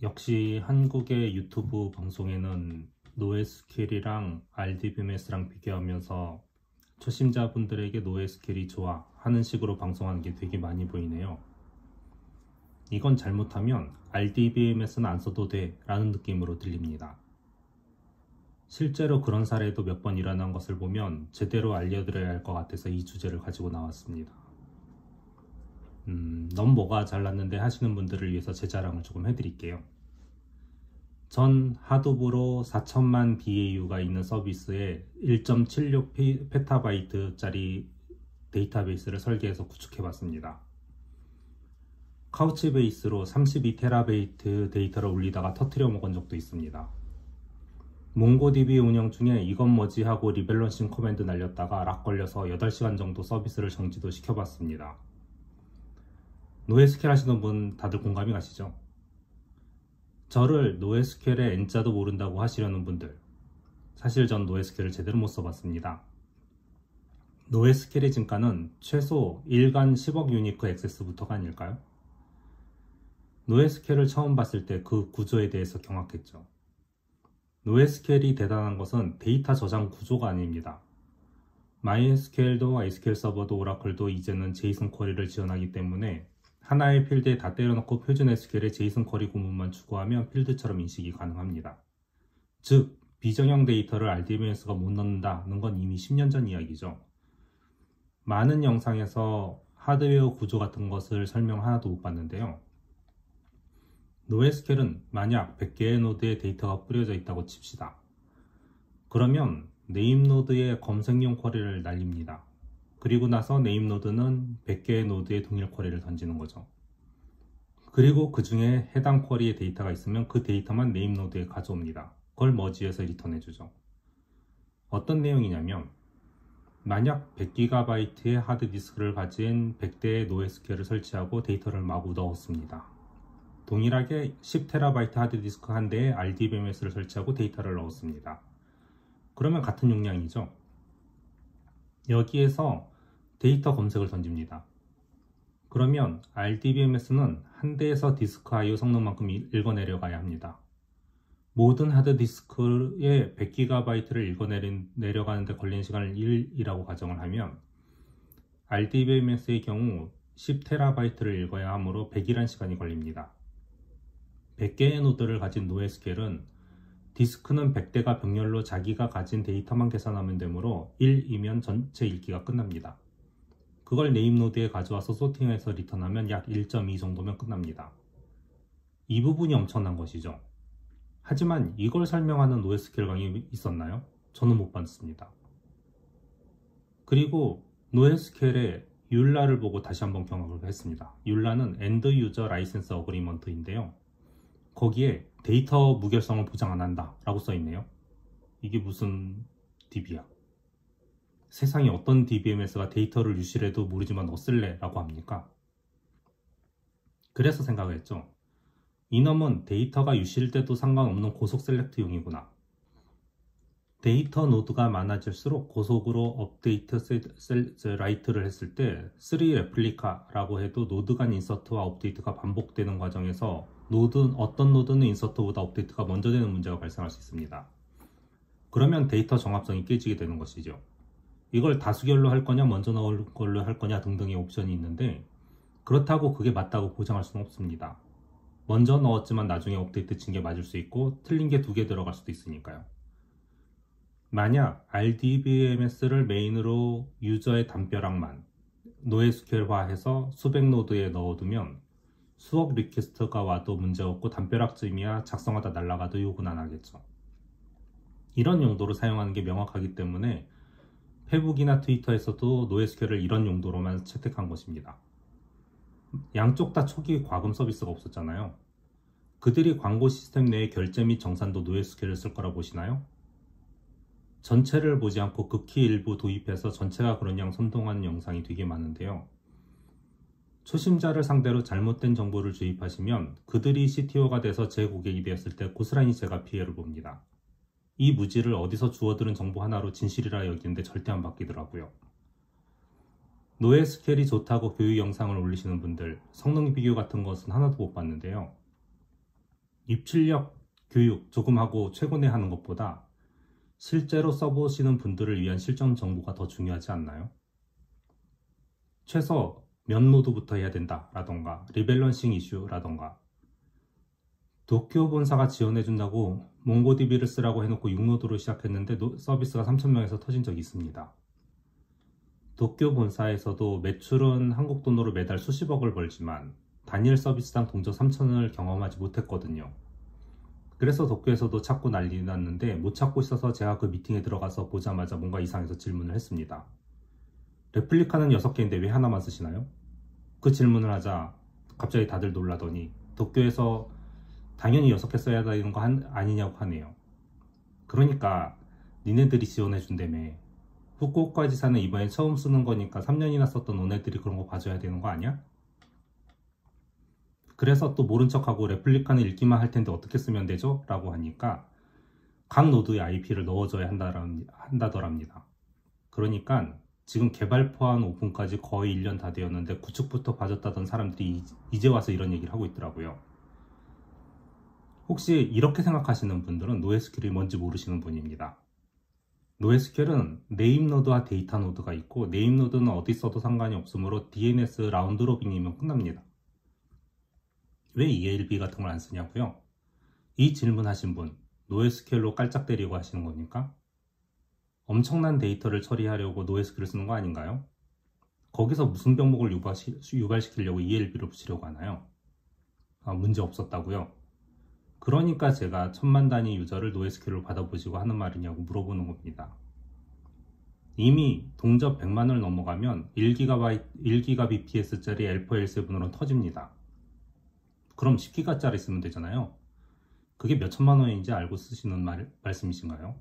역시 한국의 유튜브 방송에는 노에스케일이랑 RDBMS랑 비교하면서 초심자분들에게 노에스케일이 좋아 하는 식으로 방송하는 게 되게 많이 보이네요. 이건 잘못하면 RDBMS는 안 써도 돼 라는 느낌으로 들립니다. 실제로 그런 사례도 몇 번 일어난 것을 보면 제대로 알려드려야 할 것 같아서 이 주제를 가지고 나왔습니다. 넌 뭐가 잘났는데 하시는 분들을 위해서 제 자랑을 조금 해드릴게요. 전 하드브로 4천만 DAU가 있는 서비스에 1.76 페타바이트짜리 데이터베이스를 설계해서 구축해봤습니다. 카우치베이스로 32테라베이트 데이터를 올리다가 터트려 먹은 적도 있습니다. 몽고DB 운영 중에 이건 뭐지 하고 리밸런싱 코맨드 날렸다가 락 걸려서 8시간 정도 서비스를 정지도 시켜봤습니다. 노에스케일 하시는 분 다들 공감이 가시죠? 저를 노에스케일의 N자도 모른다고 하시려는 분들, 사실 전 노에스케일을 제대로 못 써봤습니다. 노에스케일의 진가는 최소 일간 10억 유니크 액세스부터가 아닐까요? 노에스케일을 처음 봤을 때 그 구조에 대해서 경악했죠. 노에스케일이 대단한 것은 데이터 저장 구조가 아닙니다. MySQL도 SQL 서버도 오라클도 이제는 제이슨 쿼리를 지원하기 때문에 하나의 필드에 다 때려넣고 표준 SQL에 제이슨 쿼리 구문만 추구하면 필드처럼 인식이 가능합니다. 즉, 비정형 데이터를 RDBMS가 못 넣는다는 건 이미 10년 전 이야기죠. 많은 영상에서 하드웨어 구조 같은 것을 설명 하나도 못 봤는데요. 노에스케일은 만약 100개의 노드에 데이터가 뿌려져 있다고 칩시다. 그러면 네임 노드에 검색용 쿼리를 날립니다. 그리고 나서 네임 노드는 100개의 노드에 동일 쿼리를 던지는 거죠. 그리고 그 중에 해당 쿼리의 데이터가 있으면 그 데이터만 네임 노드에 가져옵니다. 그걸 머지해서 리턴해주죠. 어떤 내용이냐면 만약 100GB의 하드디스크를 가진 100대의 노에스케일을 설치하고 데이터를 마구 넣었습니다. 동일하게 10TB 하드디스크 한 대에 RDBMS를 설치하고 데이터를 넣었습니다. 그러면 같은 용량이죠. 여기에서 데이터 검색을 던집니다. 그러면 RDBMS는 한 대에서 디스크 I/O 성능만큼 읽어내려가야 합니다. 모든 하드디스크에 100GB를 읽어내려가는데 걸리는 시간을 1이라고 가정을 하면 RDBMS의 경우 10TB를 읽어야 하므로 100이란 시간이 걸립니다. 100개의 노드를 가진 노에스케일은 디스크는 100대가 병렬로 자기가 가진 데이터만 계산하면 되므로 1이면 전체 읽기가 끝납니다. 그걸 네임 노드에 가져와서 소팅해서 리턴하면 약 1.2 정도면 끝납니다. 이 부분이 엄청난 것이죠. 하지만 이걸 설명하는 노에스케일 강의 있었나요? 저는 못 봤습니다. 그리고 노에스케일의 율라를 보고 다시 한번 경험을 했습니다. 율라는 엔드 유저 라이센스 어그리먼트인데요. 거기에 데이터 무결성을 보장 안 한다 라고 써있네요. 이게 무슨 DB야? 세상에 어떤 DBMS가 데이터를 유실해도 모르지만 어쓸래 라고 합니까? 그래서 생각을 했죠. 이놈은 데이터가 유실돼도 상관없는 고속 셀렉트용이구나. 데이터 노드가 많아질수록 고속으로 업데이트 라이트를 했을 때 3 레플리카라고 해도 노드 간 인서트와 업데이트가 반복되는 과정에서 어떤 노드는 인서트보다 업데이트가 먼저 되는 문제가 발생할 수 있습니다. 그러면 데이터 정합성이 깨지게 되는 것이죠. 이걸 다수결로 할 거냐 먼저 넣을 걸로 할 거냐 등등의 옵션이 있는데 그렇다고 그게 맞다고 보장할 수는 없습니다. 먼저 넣었지만 나중에 업데이트 친 게 맞을 수 있고 틀린 게 2개 들어갈 수도 있으니까요. 만약 RDBMS를 메인으로 유저의 담벼락만 노에스케일화해서 수백 노드에 넣어두면 수억 리퀘스트가 와도 문제없고 담벼락쯤이야 작성하다 날아가도 욕은 안 하겠죠. 이런 용도로 사용하는 게 명확하기 때문에 페북이나 트위터에서도 노에스케일을 이런 용도로만 채택한 것입니다. 양쪽 다 초기 과금 서비스가 없었잖아요. 그들이 광고 시스템 내에 결제 및 정산도 노에스케일을 쓸 거라 보시나요? 전체를 보지 않고 극히 일부 도입해서 전체가 그런 양 선동하는 영상이 되게 많은데요. 초심자를 상대로 잘못된 정보를 주입하시면 그들이 CTO가 돼서 제 고객이 되었을 때 고스란히 제가 피해를 봅니다. 이 무지를 어디서 주워들은 정보 하나로 진실이라 여기는데 절대 안 바뀌더라고요. 노에스케일이 좋다고 교육 영상을 올리시는 분들 성능 비교 같은 것은 하나도 못 봤는데요. 입출력 교육 조금 하고 최근에 하는 것보다 실제로 써보시는 분들을 위한 실전 정보가 더 중요하지 않나요? 최소 몇 노드부터 해야 된다 라던가 리밸런싱 이슈라던가 도쿄 본사가 지원해준다고 몽고DB를 쓰라고 해놓고 6노드로 시작했는데 서비스가 3,000명에서 터진 적이 있습니다. 도쿄 본사에서도 매출은 한국 돈으로 매달 수십억을 벌지만 단일 서비스당 동적 3,000을 경험하지 못했거든요. 그래서 도쿄에서도 찾고 난리 났는데 못 찾고 있어서 제가 그 미팅에 들어가서 보자마자 뭔가 이상해서 질문을 했습니다. 레플리카는 6개인데 왜 하나만 쓰시나요? 그 질문을 하자 갑자기 다들 놀라더니 도쿄에서 당연히 6개 써야 되는 거 아니냐고 하네요. 그러니까 니네들이 지원해준다며 후쿠오카 지사는 이번에 처음 쓰는 거니까 3년이나 썼던 너네들이 그런 거 봐줘야 되는 거 아니야? 그래서 또 모른 척하고 레플리카는 읽기만 할 텐데 어떻게 쓰면 되죠? 라고 하니까 각 노드에 IP를 넣어줘야 한다더랍니다. 그러니까 지금 개발 포함 오픈까지 거의 1년 다 되었는데 구축부터 봐줬다던 사람들이 이제 와서 이런 얘기를 하고 있더라고요. 혹시 이렇게 생각하시는 분들은 NoSQL이 뭔지 모르시는 분입니다. NoSQL은 네임 노드와 데이터 노드가 있고 네임 노드는 어디 써도 상관이 없으므로 DNS 라운드 로빈이면 끝납니다. 왜 ELB 같은 걸 안 쓰냐고요? 이 질문하신 분 NoSQL로 깔짝 때리고 하시는 겁니까? 엄청난 데이터를 처리하려고 NoSQL을 쓰는 거 아닌가요? 거기서 무슨 병목을 유발시키려고 ELB를 붙이려고 하나요? 문제 없었다고요? 그러니까 제가 1000만 단위 유저를 NoSQL로 받아보시고 하는 말이냐고 물어보는 겁니다. 이미 동접 100만을 넘어가면 1GBps짜리 L4L7으로 터집니다. 그럼 10기가짜리 쓰면 되잖아요. 그게 몇 천만 원인지 알고 쓰시는 말씀이신가요?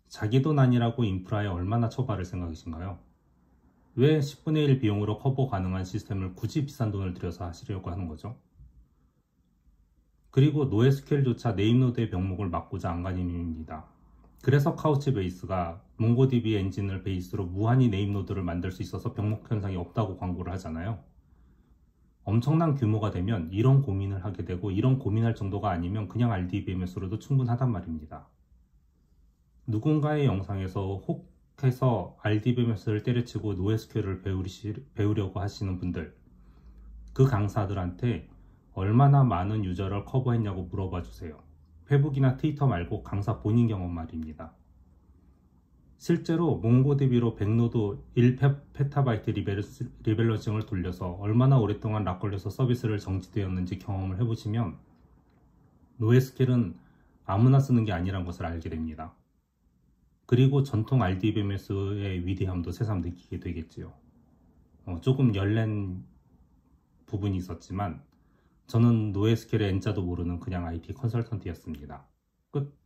자기 돈 아니라고 인프라에 얼마나 처발할 생각이신가요? 왜 10분의 1 비용으로 커버 가능한 시스템을 굳이 비싼 돈을 들여서 하시려고 하는 거죠? 그리고 NoSQL조차 네임노드의 병목을 막고자 안간힘입니다. 그래서 카우치베이스가 몽고DB 엔진을 베이스로 무한히 네임노드를 만들 수 있어서 병목 현상이 없다고 광고를 하잖아요. 엄청난 규모가 되면 이런 고민을 하게 되고 이런 고민할 정도가 아니면 그냥 RDBMS로도 충분하단 말입니다. 누군가의 영상에서 혹해서 RDBMS를 때려치고 NoSQL을 배우려고 하시는 분들, 그 강사들한테 얼마나 많은 유저를 커버했냐고 물어봐 주세요. 페북이나 트위터 말고 강사 본인 경험 말입니다. 실제로 몽고DB로 100노드 1페타바이트 리밸런싱을 돌려서 얼마나 오랫동안 락 걸려서 서비스를 정지되었는지 경험을 해보시면 NoSQL은 아무나 쓰는 게 아니란 것을 알게 됩니다. 그리고 전통 RDBMS의 위대함도 새삼 느끼게 되겠지요. 조금 열린 부분이 있었지만 저는 NoSQL의 N자도 모르는 그냥 IT 컨설턴트였습니다. 끝.